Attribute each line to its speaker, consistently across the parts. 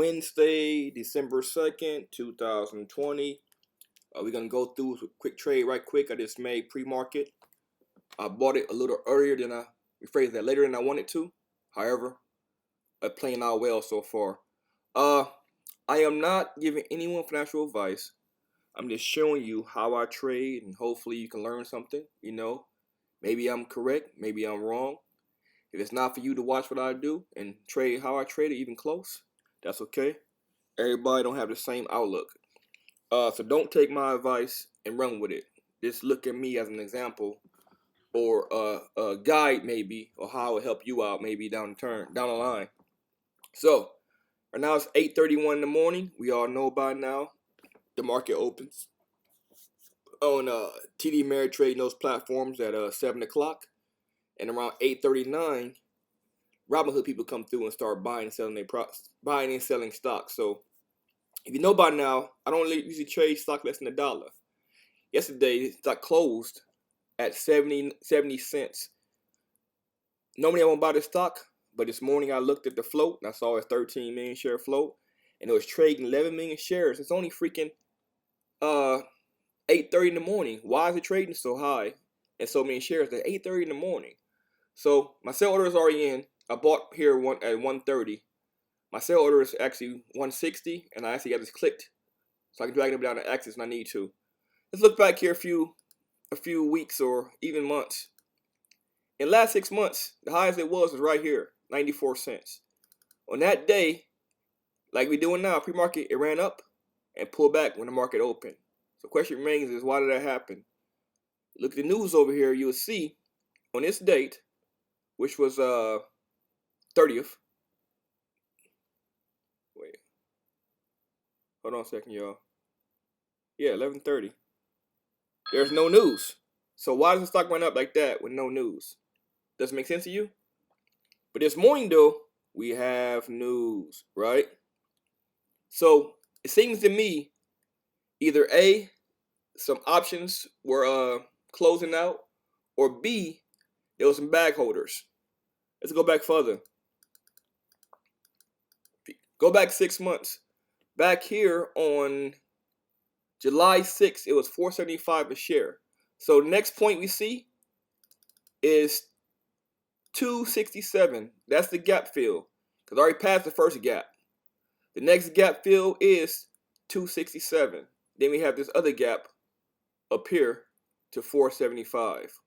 Speaker 1: Wednesday, December 2nd, 2020. We're going to go through a quick trade right quick. I just made pre-market. I bought it a little earlier than later than I wanted to. However, playing out well so far. I am not giving anyone financial advice. I'm just showing you how I trade, and hopefully you can learn something. Maybe I'm correct, maybe I'm wrong. If it's not for you to watch what I do and trade how I trade it, even close, that's okay. Everybody don't have the same outlook. So don't take my advice and run with it. Just look at me as an example or a guide maybe, or how it will help you out maybe down the line. So right now it's 8:31 in the morning. We all know by now the market opens on TD Ameritrade and those platforms at 7 o'clock, and around 8:39. Robinhood people come through and start buying and selling stocks. So if you know by now, I don't usually trade stock less than $1. Yesterday, stock closed at 70 cents. Normally I won't buy this stock, but this morning I looked at the float and I saw a 13 million share float, and it was trading 11 million shares. It's only freaking 8:30 in the morning. Why is it trading so high and so many shares at 8:30 in the morning? So my sell order is already in. I bought here at 130. My sell order is actually 160, and I actually got this clicked, so I can drag it down the axis when I need to. Let's look back here a few weeks or even months. In the last 6 months, the highest it was right here, 94 cents. On that day, like we're doing now, pre-market, it ran up and pulled back when the market opened. So the question remains is, why did that happen? Look at the news over here. You'll see on this date, which was 30th. Wait. Hold on a second, y'all. Yeah, 11:30. There's no news. So why does the stock run up like that with no news? Doesn't make sense to you? But this morning, though, we have news, right? So it seems to me either A, some options were closing out, or B, there was some bag holders. Let's go back further. Go back 6 months. Back here on July 6th, it was $4.75 a share. So the next point we see is 267. That's the gap fill, because I already passed the first gap. The next gap fill is 267. Then we have this other gap up here to 475.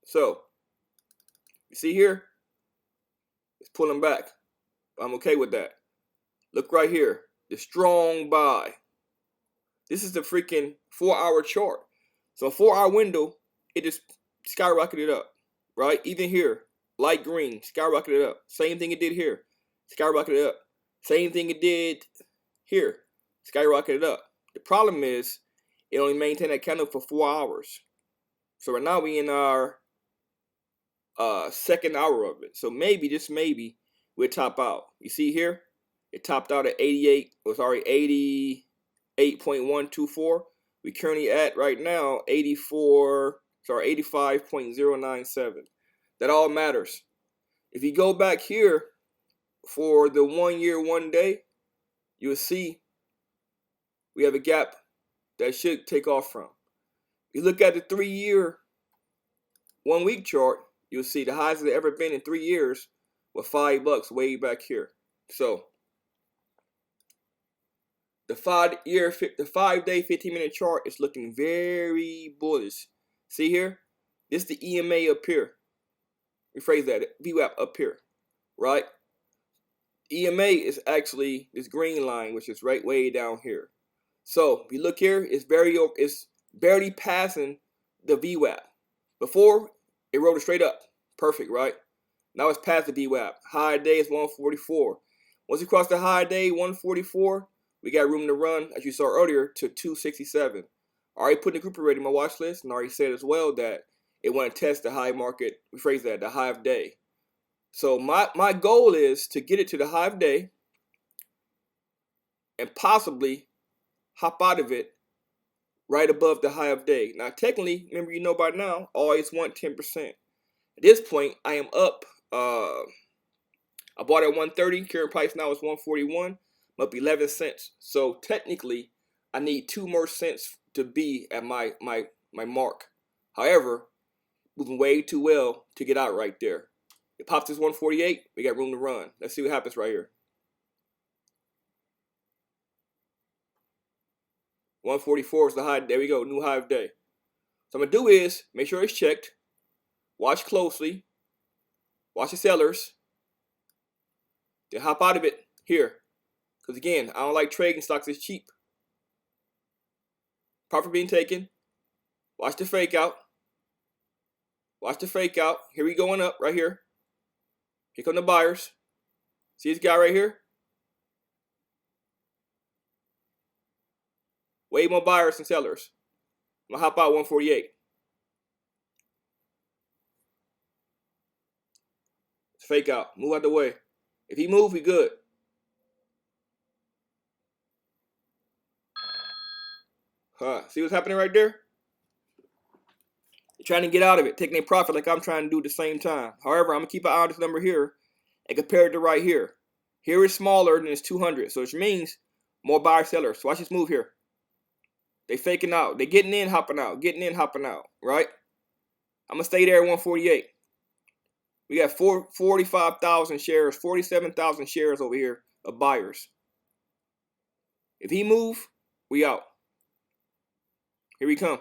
Speaker 1: So you see here, it's pulling back. I'm okay with that. Look right here, the strong buy. This is the freaking 4-hour chart. So a 4-hour window, it just skyrocketed up, right? Even here, light green, skyrocketed up. Same thing it did here, skyrocketed up. Same thing it did here, skyrocketed up. The problem is it only maintained that candle for 4 hours. So right now we in our second hour of it. So maybe, just maybe, we'll top out. You see here, it topped out at 88.124. We currently at right now 85.097. That all matters. If you go back here for the 1 year, 1 day, you'll see we have a gap that should take off from. If you look at the 3 year, 1 week chart, you'll see the highest it's ever been in 3 years was $5 way back here. So the 5-day 15-minute chart is looking very bullish. See here? This is the EMA up here. Rephrase that, VWAP up here, right? EMA is actually this green line, which is right way down here. So if you look here, it's barely passing the VWAP. Before, it rode it straight up. Perfect, right? Now it's past the VWAP. High day is 144. Once you cross the high day, 144, we got room to run, as you saw earlier, to 267. I already put in the group already in my watch list, and I already said as well that it want to test the high market, rephrase that, the high of day. So my goal is to get it to the high of day and possibly hop out of it right above the high of day. Now, technically, remember, you know by now, always want 10%. At this point, I am up I bought at 130. Current price now is 141. I'm up 11 cents. So technically, I need 2 more cents to be at my mark. However, moving way too well to get out right there. It pops this 148. We got room to run. Let's see what happens right here. 144 is the high. There we go. New high of day. So I'm going to do is make sure it's checked. Watch closely. Watch the sellers. Then hop out of it here. Because again, I don't like trading stocks that's cheap. Profit being taken. Watch the fake out. Watch the fake out. Here we going up right here. Here come the buyers. See this guy right here? Way more buyers than sellers. I'm going to hop out 148. It's fake out. Move out the way. If he moves, we good. See what's happening right there? They're trying to get out of it, taking a profit like I'm trying to do at the same time. However, I'm going to keep an eye on this number here and compare it to right here. Here is smaller than it's 200, so which means more buyer sellers. So watch this move here. They faking out. They getting in, hopping out. Getting in, hopping out. Right? I'm going to stay there at 148. We got 45,000 shares, 47,000 shares over here of buyers. If he move, we out. Here we come.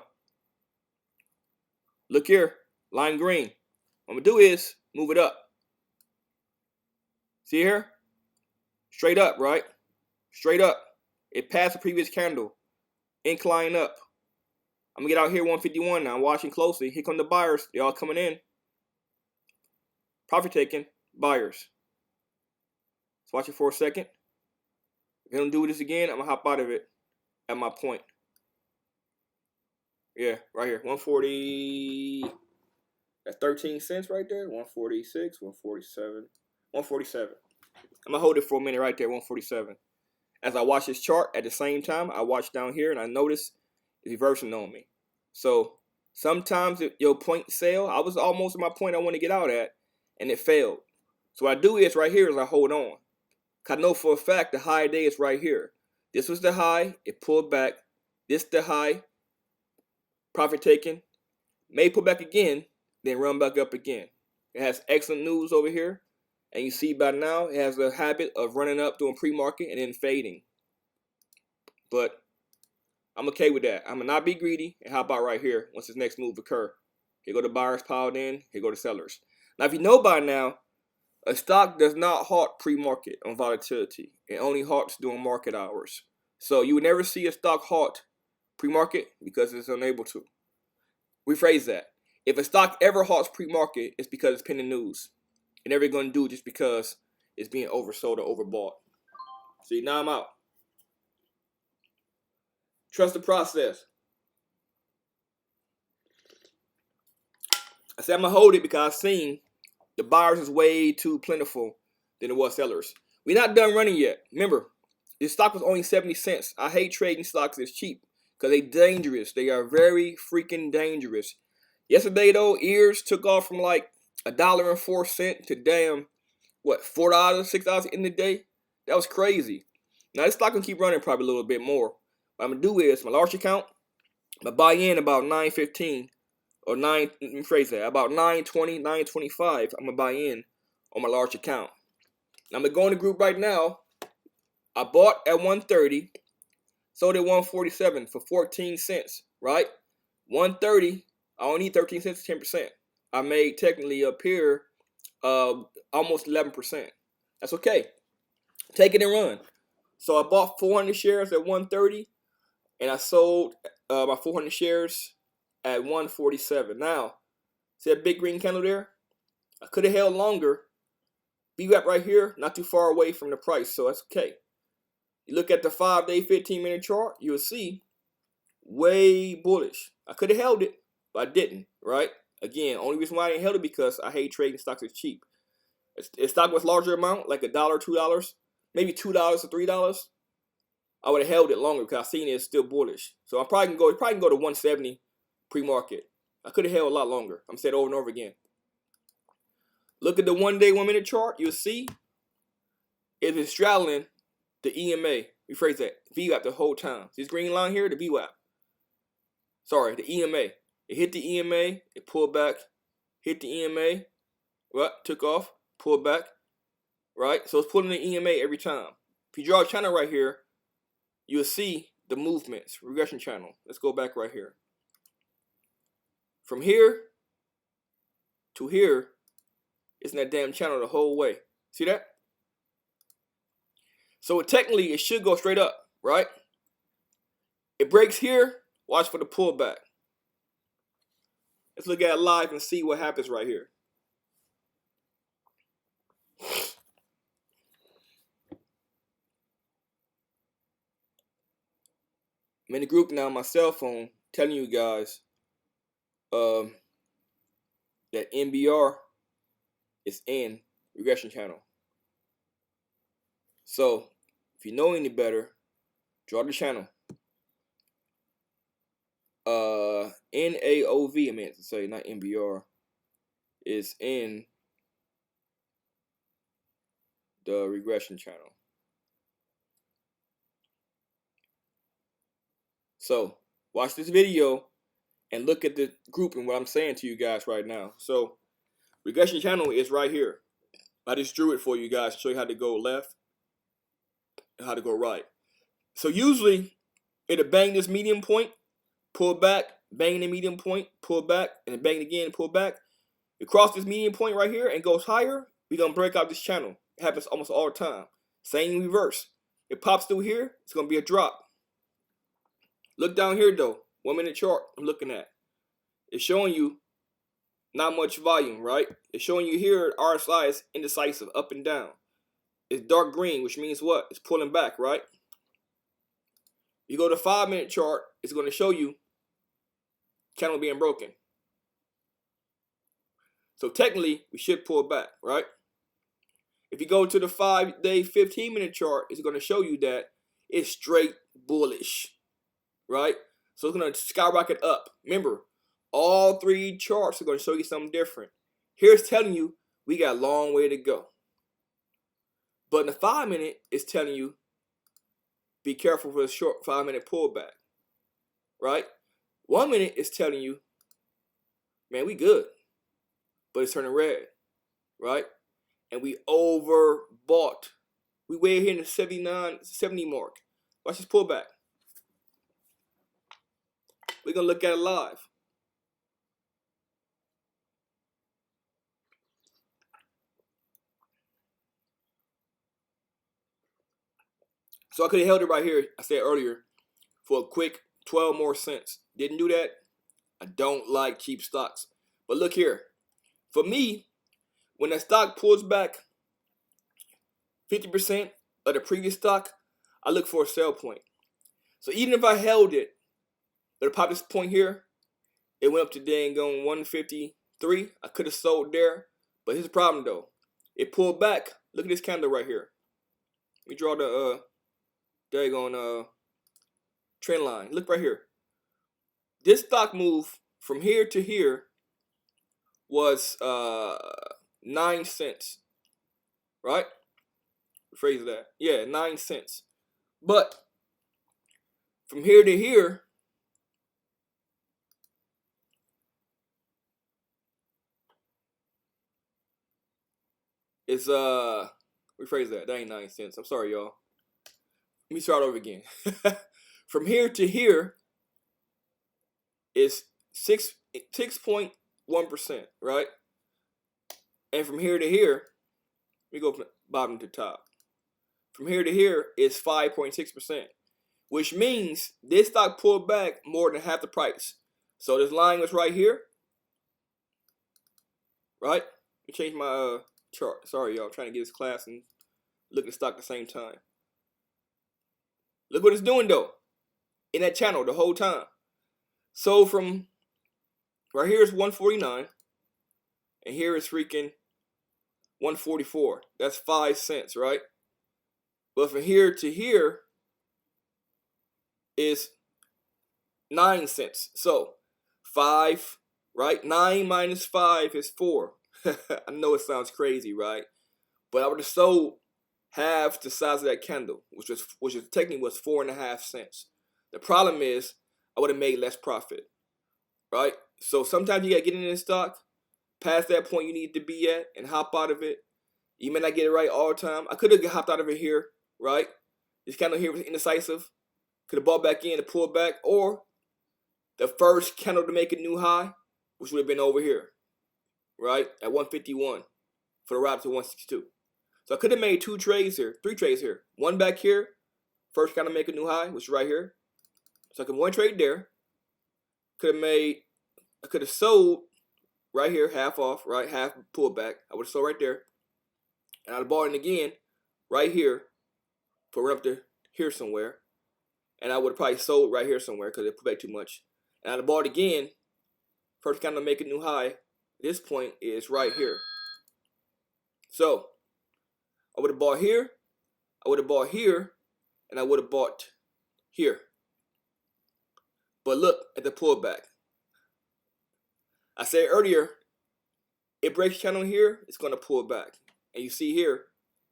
Speaker 1: Look here, line green. What I'm going to do is move it up. See here? Straight up, right? Straight up. It passed the previous candle. Incline up. I'm going to get out here 151 now. I'm watching closely. Here come the buyers. They all coming in. Profit taking. Buyers. Let's watch it for a second. If they don't do this again, I'm going to hop out of it at my point. Yeah, right here. 140. That's 13 cents right there. 146, 147, 147. I'm going to hold it for a minute right there, 147. As I watch this chart, at the same time, I watch down here and I notice it's reversing on me. So sometimes your point sale, I was almost at my point I want to get out at, and it failed. So what I do is right here is I hold on. Because I know for a fact the high day is right here. This was the high. It pulled back. This the high. Profit taken. May pull back again, then run back up again. It has excellent news over here. And you see by now, it has a habit of running up doing pre-market and then fading. But I'm okay with that. I'm going to not be greedy. And how about right here, once this next move occur? Here go the buyers piled in. Here go the sellers. Now, if you know by now, a stock does not halt pre-market on volatility. It only halts during market hours. So you would never see a stock halt pre-market because it's unable to. Rephrase that. If a stock ever halts pre-market, it's because it's pending news. You're never going to do it just because it's being oversold or overbought. See, now I'm out. Trust the process. I said I'm going to hold it because I've seen the buyers is way too plentiful than it was sellers. We're not done running yet. Remember, this stock was only 70 cents. I hate trading stocks that's cheap because they're dangerous. They are very freaking dangerous. Yesterday, though, ears took off from like $1.04 to damn, what, $4, $6 in the day? That was crazy. Now, this stock can keep running probably a little bit more. What I'm going to do is, my large account, I'm going to buy in about 9.15 or 9, let me phrase that, about 9.20, 9.25, I'm going to buy in on my large account. Now, I'm going to go in the group right now. I bought at 130, sold at 147 for 14 cents, right? 130, I only need 13 cents, 10%. I made technically up here almost 11%. That's okay. Take it and run. So I bought 400 shares at 130, and I sold my 400 shares at 147. Now, see that big green candle there? I could have held longer. VWAP right here, not too far away from the price, so that's okay. You look at the 5-day, 15-minute chart, you'll see way bullish. I could have held it, but I didn't, right? Again, only reason why I didn't held it because I hate trading stocks that's cheap. If stock was larger amount, like $1, $2, maybe $2 or $3, I would have held it longer because I seen it's still bullish. So I probably can go to 170 pre-market. I could have held a lot longer. I'm saying over and over again. Look at the 1-day, 1-minute chart. You'll see It is straddling the EMA. Rephrase that. VWAP the whole time. This green line here, the VWAP. Sorry, the EMA. It hit the EMA, it pulled back, hit the EMA, right? Took off, pulled back, right? So it's pulling the EMA every time. If you draw a channel right here, you'll see the movements, regression channel. Let's go back right here. From here to here, it's in that damn channel the whole way. See that? So technically, it should go straight up, right? It breaks here, watch for the pullback. Let's look at it live and see what happens right here. I'm in the group now on my cell phone telling you guys that NBR is in regression channel. So if you know any better, draw the channel. NAOV, I meant to say, not NBR, is in the regression channel. So watch this video and look at the group and what I'm saying to you guys right now. So regression channel is right here. I just drew it for you guys to show you how to go left and how to go right. So usually it'll bang this medium point, pull back, bang the medium point, pull back, and then bang again, pull back. It crosses this medium point right here and goes higher, we're going to break out this channel. It happens almost all the time. Same reverse. It pops through here, it's going to be a drop. Look down here though, 1 minute chart I'm looking at. It's showing you not much volume, right? It's showing you here RSI is indecisive, up and down. It's dark green, which means what? It's pulling back, right? You go to 5 minute chart, it's going to show you channel being broken. So technically, we should pull back, right? If you go to the 5-day, 15-minute chart, it's going to show you that it's straight bullish, right? So it's going to skyrocket up. Remember, all three charts are going to show you something different. Here's telling you we got a long way to go. But in the 5 minute, it's telling you be careful for the short 5 minute pullback, right? 1 minute is telling you, man, we good, but it's turning red, right? And we overbought. We way here in the 70 mark. Watch this pullback. We're gonna look at it live. So I could have held it right here, I said earlier, for a quick 12 more cents. Didn't do that. I don't like cheap stocks. But look here. For me, when that stock pulls back 50% of the previous stock, I look for a sell point. So even if I held it, but pop this point here, it went up to dang on 153. I could have sold there. But here's the problem though. It pulled back. Look at this candle right here. Let me draw the daggone trend line. Look right here. This stock move from here to here was 9 cents. Right? Rephrase that. Yeah, 9 cents. But from here to here, it's rephrase that. That ain't 9 cents. I'm sorry, y'all. Let me start over again. From here to here is 6.1%, right? And from here to here, we go from bottom to top. From here to here is 5.6%, which means this stock pulled back more than half the price. So this line was right here, right? Let me change my chart. Sorry, y'all. I'm trying to get this class and look at the stock at the same time. Look what it's doing though, in that channel the whole time. So from right here is 149, and here is freaking 144. That's 5 cents, right? But from here to here is 9 cents. So 5, right? 9 minus 5 is 4. I know it sounds crazy, right? But I would have sold half the size of that candle, which technically was 4.5 cents. The problem is I would have made less profit, right? So sometimes you gotta get in this stock past that point you need to be at and hop out of it. You may not get it right all the time. I could have hopped out of it here, right? This candle here was indecisive. Could have bought back in to pull back, or the first candle to make a new high, which would have been over here, right? At 151 for the route to 162. So I could have made 2 trades here, 3 trades here. One back here, first candle make a new high, which is right here. So I could one trade there. I could have sold right here, half off, right? Half pullback. I would have sold right there. And I'd have bought it again right here for run up to here somewhere. And I would have probably sold right here somewhere because it put back too much. And I'd have bought it again. First candle make a new high. At this point is right here. So I would have bought here. I would have bought here. And I would have bought here. But look at the pullback. I said earlier, it breaks channel here, it's going to pull back. And you see here,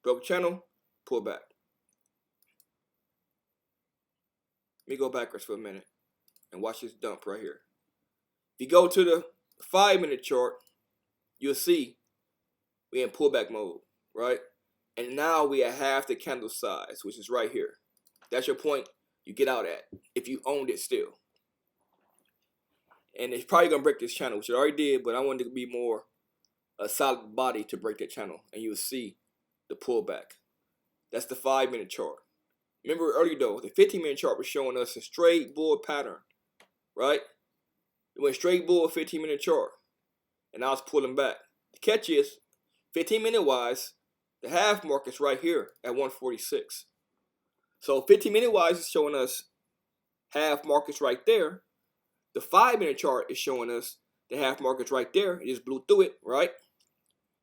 Speaker 1: broke channel, pull back. Let me go backwards for a minute and watch this dump right here. If you go to the 5-minute chart, you'll see we're in pullback mode, right? And now we at half the candle size, which is right here. That's your point you get out at if you owned it still. And it's probably going to break this channel, which it already did, but I wanted to be more a solid body to break that channel. And you'll see the pullback. That's the 5-minute chart. Remember earlier though, the 15-minute chart was showing us a straight bull pattern, right? It went straight bull 15-minute chart. And I was pulling back. The catch is, 15-minute wise, the half market's right here at 146. So 15-minute wise is showing us half markets right there. The 5-minute chart is showing us the half market's right there. It just blew through it, right?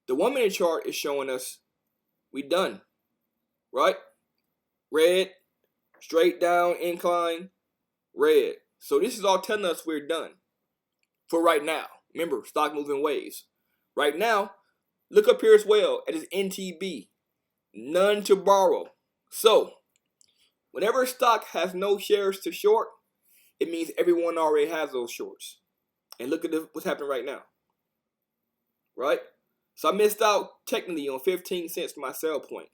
Speaker 1: The 1-minute chart is showing us we done, right? Red, straight down, incline, red. So this is all telling us we're done for right now. Remember, stock moving waves. Right now, look up here as well at his NTB. None to borrow. So, whenever a stock has no shares to short, it means everyone already has those shorts. And look at what's happening right now. Right? So I missed out technically on 15 cents for my sell point.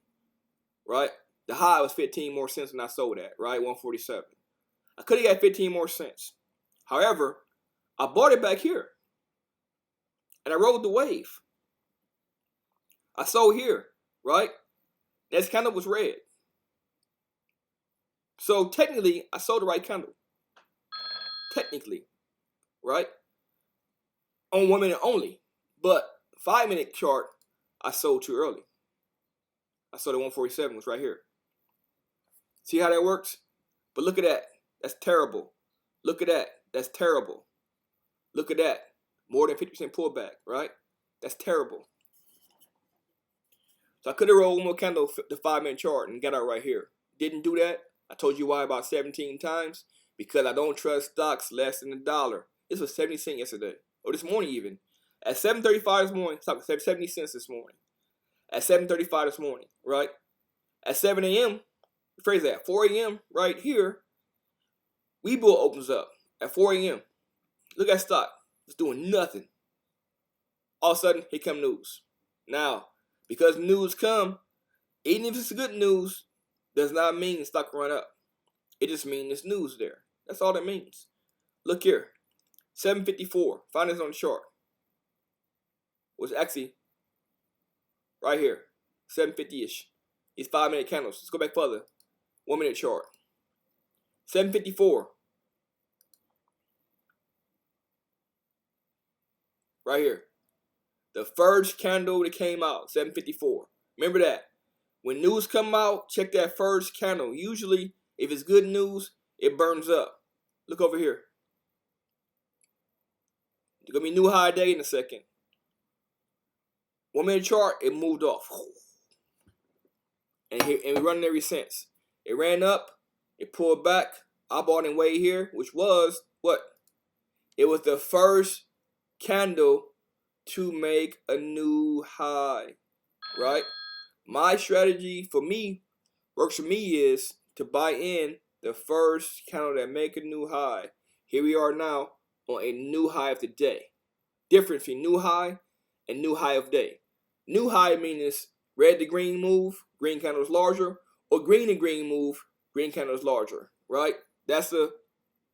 Speaker 1: Right? The high was 15 more cents when I sold at, right? 147. I could have got 15 more cents. However, I bought it back here. And I rode the wave. I sold here, right? That candle was red. So technically, I sold the right candle. Technically, right? On 1 minute only. But 5-minute chart, I sold too early. I sold at 147, was right here. See how that works? But look at that. That's terrible. Look at that. That's terrible. Look at that. More than 50% pullback, right? That's terrible. So I could have rolled one more candle, the 5-minute chart, and got out right here. Didn't do that. I told you why about 17 times. Because I don't trust stocks less than $1. This was 70 cents yesterday. Or this morning even. At 7:35 this morning, stock was 70 cents this morning. At 7:35 this morning, right? At 7 a.m., phrase that, 4 a.m. right here, Webull opens up at 4 a.m. Look at stock. It's doing nothing. All of a sudden, here come news. Now, because news come, even if it's good news, does not mean stock run up. It just means there's news there. That's all that means. Look here. 754. Find this on the chart. Was actually right here. 750-ish. These 5-minute candles. Let's go back further. 1-minute chart. 754. Right here. The first candle that came out. 754. Remember that. When news come out, check that first candle. Usually, if it's good news, it burns up. Look over here. There's going to be a new high day in a second. 1-minute chart, it moved off. And we running ever since. It ran up. It pulled back. I bought in way here, which was what? It was the first candle to make a new high. Right? My strategy for me, works for me, is to buy in the first candle that make a new high. Here we are now on a new high of the day. Difference between new high and new high of day. New high means red to green move, green candle is larger, or green to green move, green candle is larger, right? That's the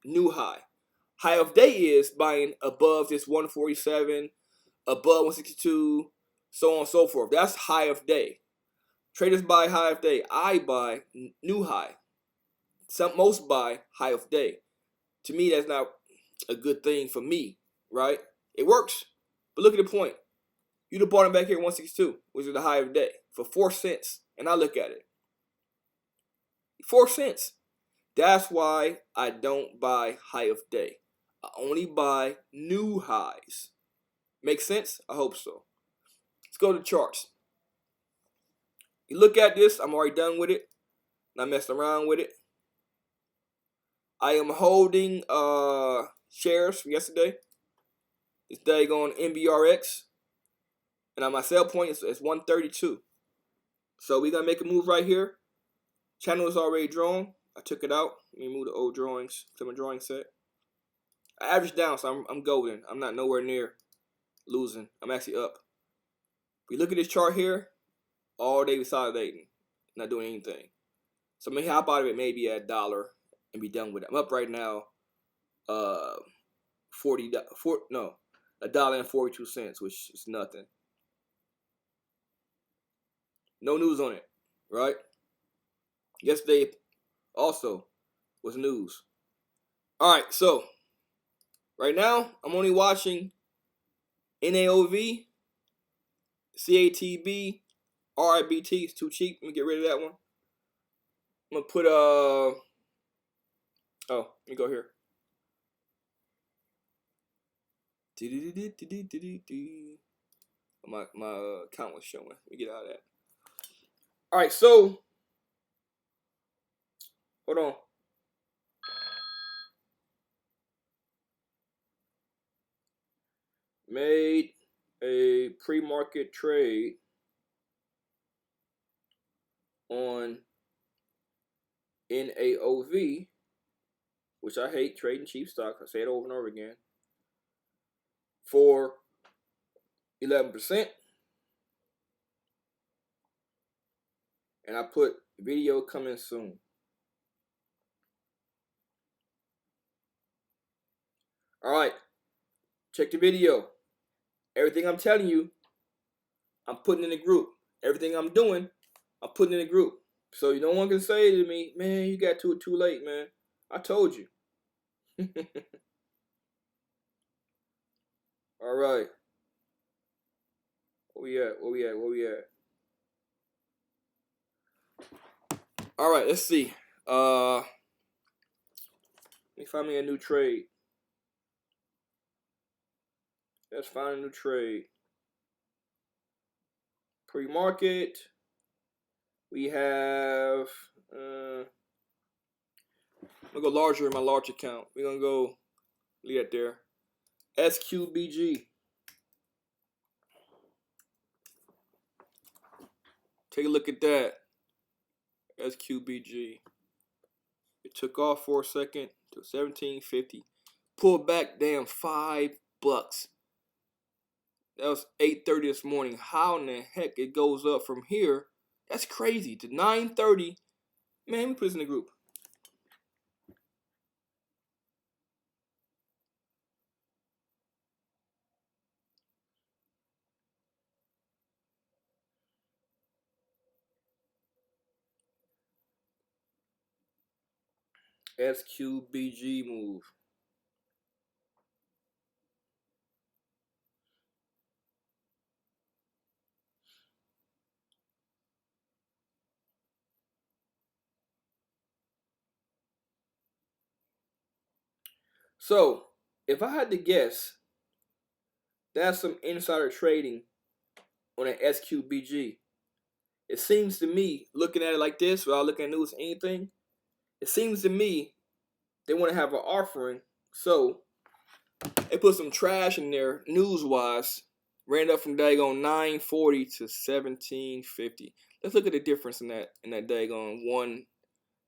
Speaker 1: new high. High of day is buying above this 147, above 162, so on and so forth. That's high of day. Traders buy high of day. I buy new high. Most buy high of day. To me, that's not a good thing for me, right? It works, but look at the point. You'd have bought it back here at 162, which is the high of the day, for 4 cents. And I look at it. 4 cents. That's why I don't buy high of day. I only buy new highs. Make sense? I hope so. Let's go to the charts. You look at this, I'm already done with it. Not messing around with it. I am holding shares from yesterday. This day going NBRX. And my sell point is 132. So we're going to make a move right here. Channel is already drawn. I took it out. Let me move the old drawings to my drawing set. I averaged down, so I'm golden. I'm not nowhere near losing. I'm actually up. If we look at this chart here, all day consolidating, not doing anything. So maybe hop out of it maybe at $1 and be done with it. I'm up right now, $1.42, which is nothing. No news on it, right? Yesterday also was news. All right, so right now I'm only watching NAOV, CATB, RIBT. It's too cheap. Let me get rid of that one. I'm gonna put let me go here. My account was showing. Let me get out of that. All right, so hold on. Made a pre-market trade on NAOV, which I hate trading cheap stocks. I say it over and over again. For 11%. And I put video coming soon. All right. Check the video. Everything I'm telling you, I'm putting in the group. Everything I'm doing, I'm putting in the group. So no one can say to me, man, you got to it too late, man. I told you. All right. Where we at? All right, let's see. Let me find me a new trade. Let's find a new trade. Pre-market. We have I'm gonna go larger in my large account. We're gonna go leave that there. SQBG. Take a look at that. SQBG. It took off for a second to 1750. Pulled back damn $5. That was 8:30 this morning. How in the heck it goes up from here? That's crazy. To 9:30. Man, let me put this in the group. SQBG move. So, if I had to guess, that's some insider trading on an SQBG. It seems to me, looking at it like this, without looking at news or anything, it seems to me they want to have an offering. So, they put some trash in there, news-wise. Ran up from daggone 940 to 1750. Let's look at the difference in that daggone one.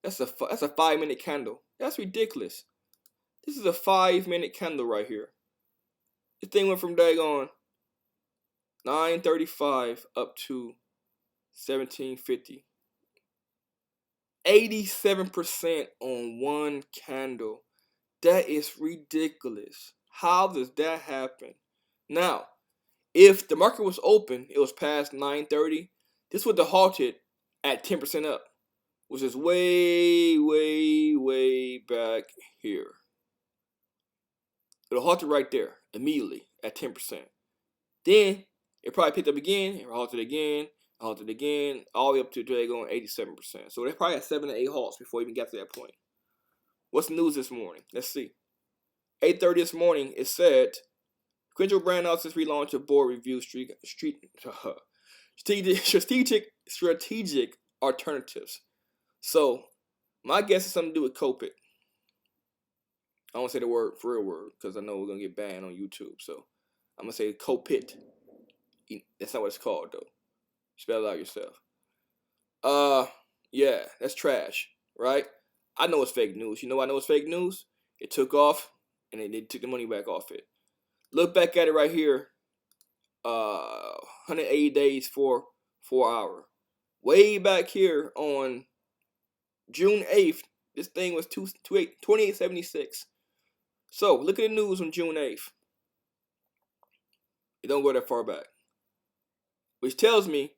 Speaker 1: That's a 5-minute candle. That's ridiculous. This is a 5-minute candle right here. This thing went from daggone 935 up to 1750. 87% on one candle. That is ridiculous. How does that happen? Now, if the market was open, it was past 930, this would have halted at 10% up, which is way, way, way back here. It'll halt it right there immediately at 10%. Then it probably picked up again, it halted again, all the way up to today going 87%. So they probably had 7 to 8 halts before we even got to that point. What's the news this morning? Let's see. 8:30 this morning, it said, Quinto Brand announced relaunch of board review strategic alternatives. So my guess is something to do with COPIT. I won't say the real word, because I know we're gonna get banned on YouTube. So I'm gonna say COPIT. That's not what it's called though. Spell it out yourself. Yeah, that's trash, right? I know it's fake news. You know I know it's fake news? It took off, and they took the money back off it. Look back at it right here. 180 days for 4 hour. Way back here on June 8th, this thing was 28.76. So look at the news on June 8th. It don't go that far back. Which tells me,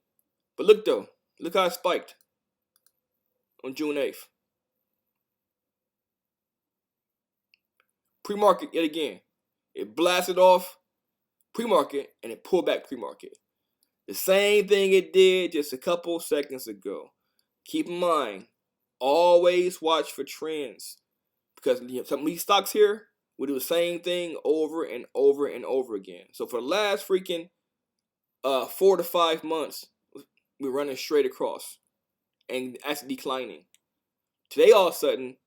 Speaker 1: but look though, look how it spiked on June 8th. Pre-market yet again. It blasted off pre-market and it pulled back pre-market. The same thing it did just a couple seconds ago. Keep in mind, always watch for trends, because some of these stocks here will do the same thing over and over and over again. So for the last freaking 4 to 5 months, we're running straight across and actually declining. Today, all of a sudden,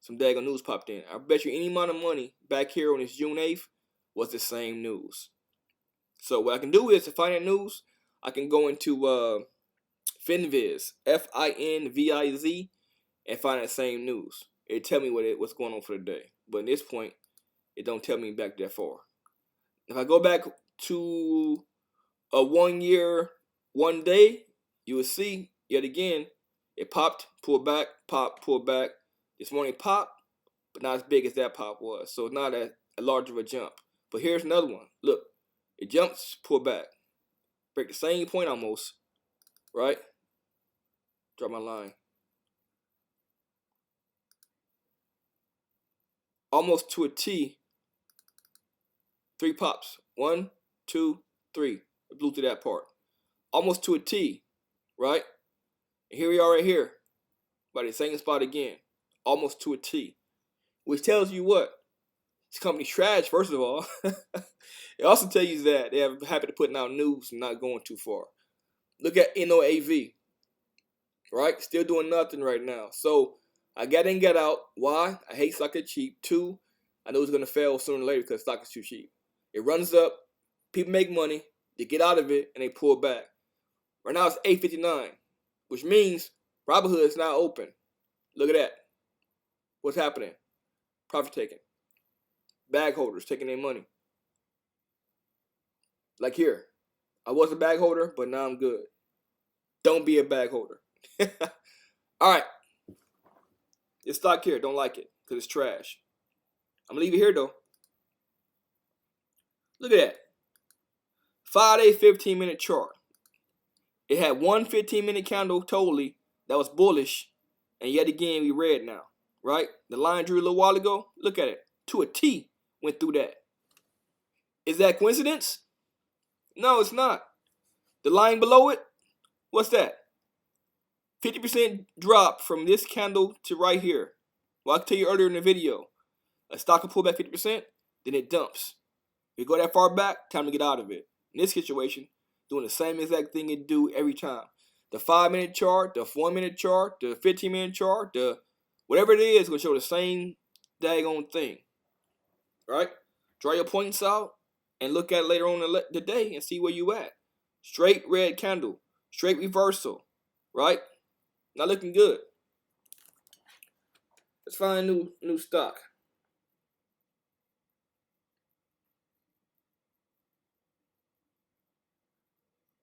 Speaker 1: some daggone news popped in. I bet you any amount of money back here on this June 8th was the same news. So what I can do is, to find that news, I can go into Finviz, Finviz, and find that same news. It tell me what's going on for the day. But at this point, it don't tell me back that far. If I go back to a 1 year, 1 day, you will see yet again it popped, pulled back, pop, pulled back. This morning popped, but not as big as that pop was. So it's not a large of a jump. But here's another one. Look, it jumps, pull back, break the same point almost, right? Drop my line. Almost to a T. 3 pops. 1, 2, 3. It blew through that part. Almost to a T, right? And here we are right here. By the same spot again. Almost to a T. Which tells you what? This company's trash, first of all. It also tells you that they're happy to putting out news and not going too far. Look at NAOV. Right? Still doing nothing right now. So I got in, got out. Why? I hate stock that's cheap. 2, I know it's going to fail sooner or later because stock is too cheap. It runs up. People make money. They get out of it and they pull back. Right now it's 8.59, which means Robinhood is now open. Look at that. What's happening? Profit taking. Bag holders taking their money. Like here. I was a bag holder, but now I'm good. Don't be a bag holder. Alright. This stock here, don't like it because it's trash. I'm going to leave it here though. Look at that. 5-day, 15-minute chart. It had one 15-minute candle totally that was bullish. And yet again, we red now. Right? The line drew a little while ago. Look at it. To a T went through that. Is that coincidence? No, it's not. The line below it, what's that? 50% drop from this candle to right here. Well, I tell you earlier in the video, a stock will pull back 50%, then it dumps. If you go that far back, time to get out of it. In this situation, doing the same exact thing it do every time. The 5-minute chart, the 1-minute chart, the 15-minute chart, the whatever it is, going to show the same daggone thing. Right? Draw your points out and look at it later on the day and see where you at. Straight red candle. Straight reversal. right? Not looking good. Let's find a new stock.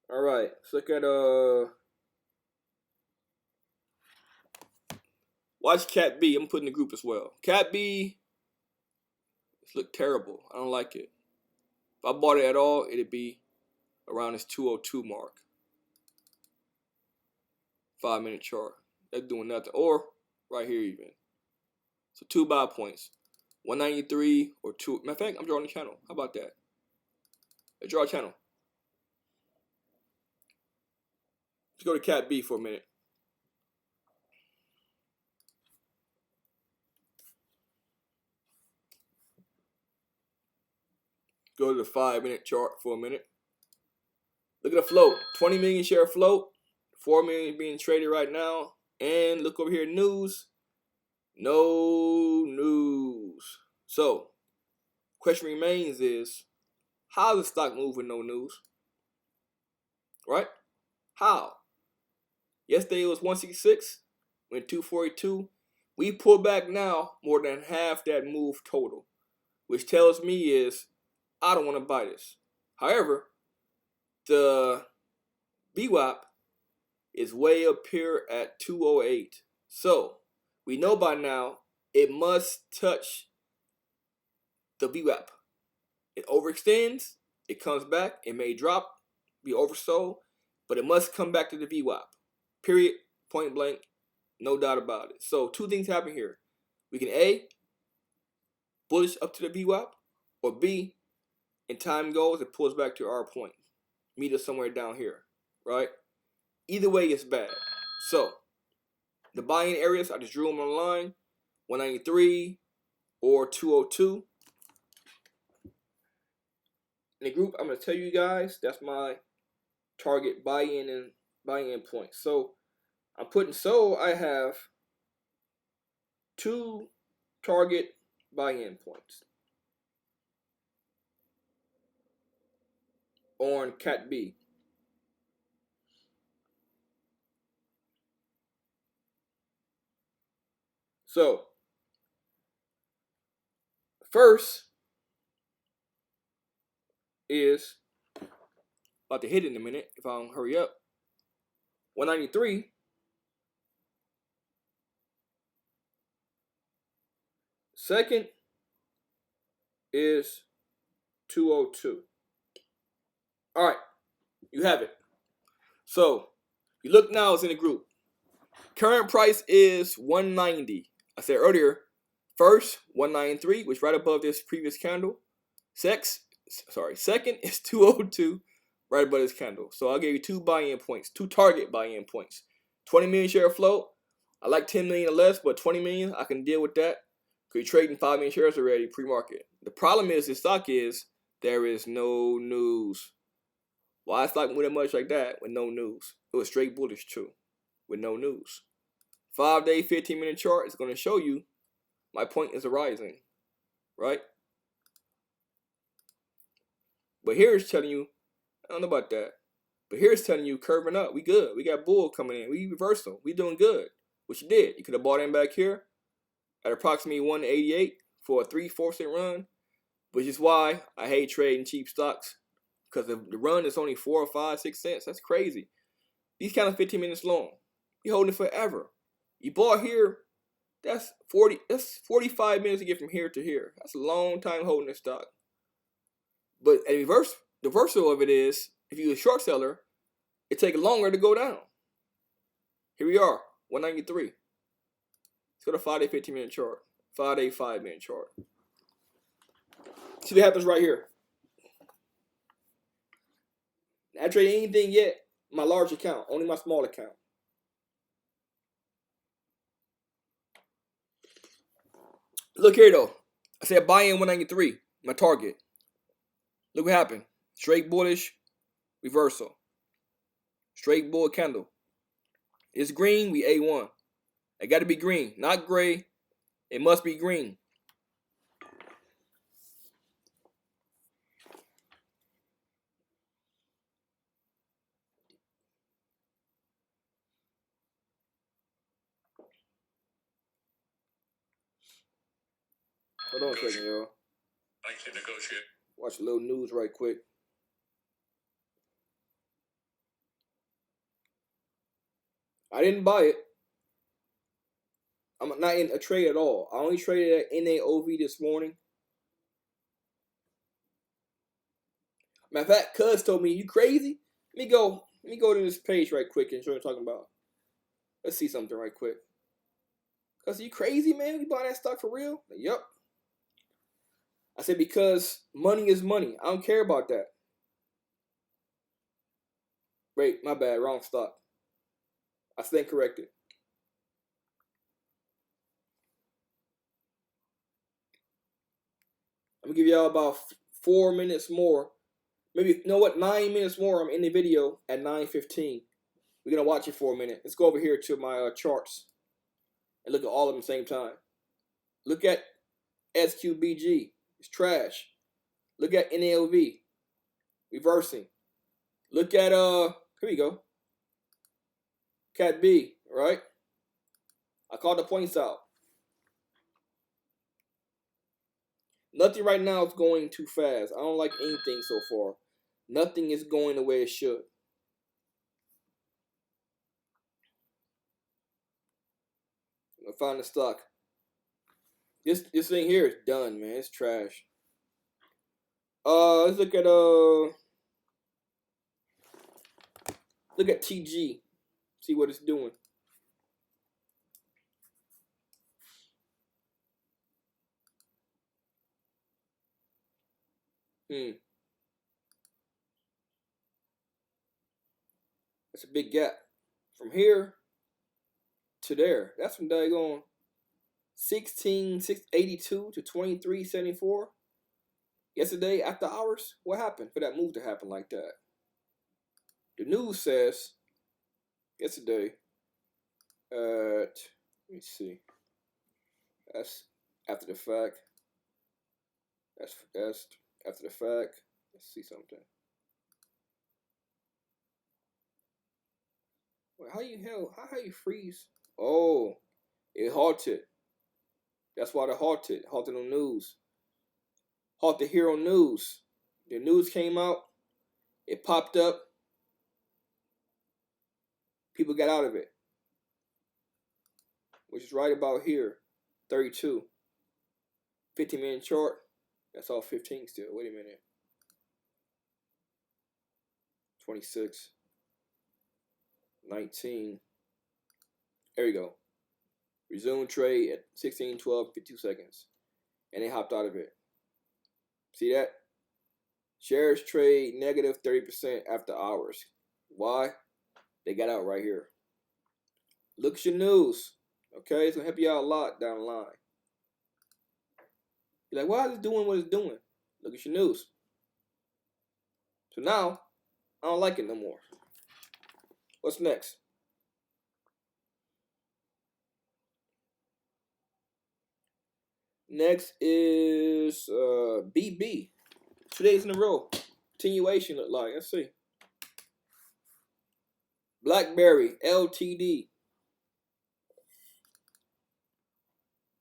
Speaker 1: All right, let's look at watch Cat B. I'm putting the group as well. Cat B, this look terrible. I don't like it. If I bought it at all, it'd be around this 202 mark. 5-minute chart. That's doing nothing. Or right here even. So 2 buy points. 193 or 2. Matter of fact, I'm drawing the channel. How about that? Let's draw a channel. Let's go to Cat B for a minute. Go to the 5-minute chart for a minute. Look at the float. 20 million share float. 4 million being traded right now. And look over here, news. No news. So, question remains is, how does the stock move with no news? Right? How? Yesterday it was 166, went 242. We pull back now more than half that move total, which tells me is I don't want to buy this. However, the VWAP is way up here at 208. So we know by now it must touch the VWAP. It overextends, it comes back, it may drop, be oversold, but it must come back to the VWAP. Period, point blank, no doubt about it. So 2 things happen here. We can A, bullish up to the VWAP, or B, in time goes, it pulls back to our point. Meet us somewhere down here, right? Either way, it's bad. So the buying areas, I just drew them on the line, 193 or 202. In the group, I'm going to tell you guys, that's my target buy-in and buy-in points. So I'm putting, so I have 2 target buy-in points on Cat B. So first is about to hit in a minute if I don't hurry up. 193. Second is 202. All right, you have it. So you look now, it's in the group. Current price is 190. I said earlier, first 193, which is right above this previous candle. Second is 202, right above this candle. So I'll give you 2 buy-in points, 2 target buy-in points. 20 million share float. I like 10 million or less, but 20 million, I can deal with that. Because you're trading 5 million shares already pre-market. The problem is this stock is there is no news. Why is stock moving much like that with no news? It was straight bullish too, with no news. 5-day, 15-minute chart is going to show you my point is arising, right? But here it's telling you, I don't know about that. But here it's telling you curving up. We good. We got bull coming in. We reversal. We doing good. What you did, you could have bought in back here at approximately 188 for a 3-4 cent run, which is why I hate trading cheap stocks, because the run is only 4 or 5, 6 cents. That's crazy. These kind of 15 minutes long. You holding it forever. You bought here, that's 45 minutes to get from here to here. That's a long time holding this stock. But the reversal of it is, if you're a short seller, it takes longer to go down. Here we are, 193. Let's go to 5-day, 15-minute chart. 5-day, 5-minute chart. See what happens right here. I haven't traded anything yet. My large account, only my small account. Look here though. I said buy in 193, my target. Look what happened. Straight bullish, reversal. Straight bull candle. It's green, we A1. It got to be green, not gray. It must be green. Hold on a second, y'all.
Speaker 2: I can negotiate.
Speaker 1: Watch a little news right quick. I didn't buy it. I'm not in a trade at all. I only traded at NAOV this morning. Matter of fact, Cuz told me, you crazy? Let me go to this page right quick and show you what I'm talking about. Let's see something right quick. Cuz, you crazy, man? You buy that stock for real? Yup. I said, because money is money. I don't care about that. Wait, my bad. Wrong stock. I stand corrected. I'm going to give y'all about 4 minutes more. Maybe, you know what? 9 minutes more. I'm in the video at 9:15. We're going to watch it for a minute. Let's go over here to my charts and look at all of them at the same time. Look at SQBG. It's trash. Look at NAOV. Reversing. Look at, here we go. Cat B, right? I called the points out. Nothing right now is going too fast. I don't like anything so far. Nothing is going the way it should. I'm gonna find the stock. This thing here is done, man. It's trash. Let's look at TG. See what it's doing. That's a big gap. From here to there. That's from daggone 16,682 to 23.74. Yesterday, after hours, what happened for that move to happen like that? The news says yesterday let me see. That's after the fact. That's after the fact. Let's see something. Wait, how you freeze? Oh, it halted. That's why they halted. Halted on news. Halted here on news. The news came out. It popped up. People got out of it. Which is right about here. 32. 15-minute chart. That's all 15 still. Wait a minute. 26. 19. There we go. Resume trade at 16:12, 52 seconds. And they hopped out of it. See that? Shares trade negative 30% after hours. Why? They got out right here. Look at your news. Okay? It's going to help you out a lot down the line. You're like, why is it doing what it's doing? Look at your news. So now, I don't like it no more. What's next? Next is BB. 2 days in a row. Continuation look like. Let's see. BlackBerry LTD.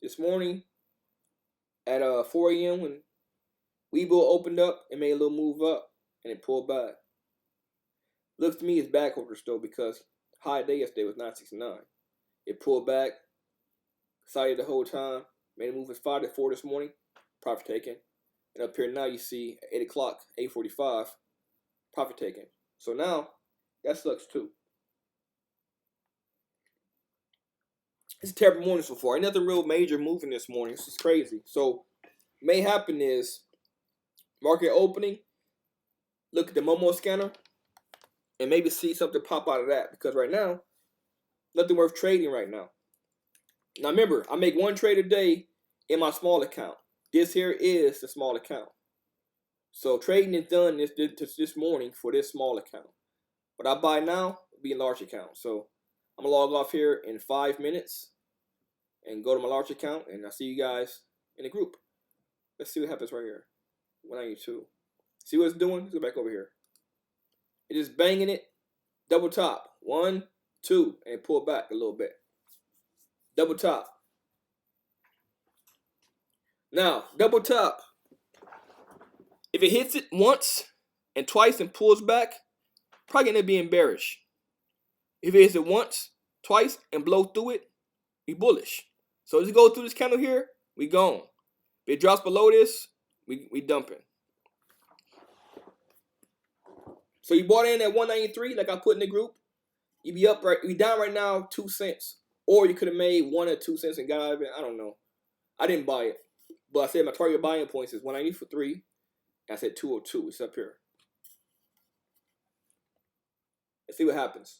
Speaker 1: This morning at 4 a.m. when Webull opened up and made a little move up and it pulled back. Looks to me as back orders though, because high day yesterday was 969. It pulled back, excited the whole time, made a move as 5 to 4 this morning, profit taken. And up here now you see 8 o'clock, 8:45, profit taken. So now that sucks too. It's a terrible morning so far. Ain't nothing real major moving this morning. This is crazy. So may happen is market opening, look at the Momo scanner, and maybe see something pop out of that. Because right now, nothing worth trading right now. Now remember, I make one trade a day in my small account. This here is the small account. So trading is done this morning for this small account. What I buy now will be a large account. So I'm going to log off here in 5 minutes and go to my large account. And I'll see you guys in the group. Let's see what happens right here. 192. See what it's doing? Let's go back over here. It is banging it. Double top. 1, 2. And pull back a little bit. Double top. Now, double top. If it hits it once and twice and pulls back, probably gonna be bearish. If it hits it once, twice, and blow through it, we bullish. So as we go through this candle here, we gone. If it drops below this, we dumping. So you bought in at 193, like I put in the group. You be up right, we down right now 2 cents, or you could have made 1 or 2 cents and got out of it. I don't know. I didn't buy it, but I said my target buying points is 193. I said 202. It's up here. Let's see what happens.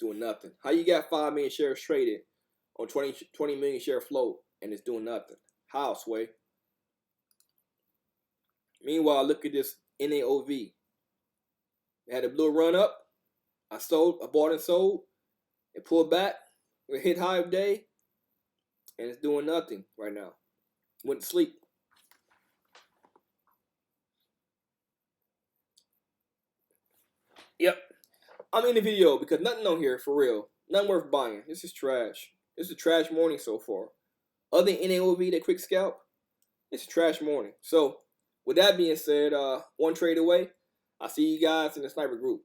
Speaker 1: Doing nothing. How you got 5 million shares traded on 20 million share float and it's doing nothing? How, Sway? Meanwhile, look at this NAOV. It had a blue run up. I bought and sold. It pulled back. We hit high of day. And it's doing nothing right now. Went to sleep. Yep. I'm in the video because nothing on here for real. Nothing worth buying. This is trash. This is a trash morning so far. Other than NAOV, that quick scalp, it's a trash morning. So, with that being said, one trade away. I'll see you guys in the sniper group.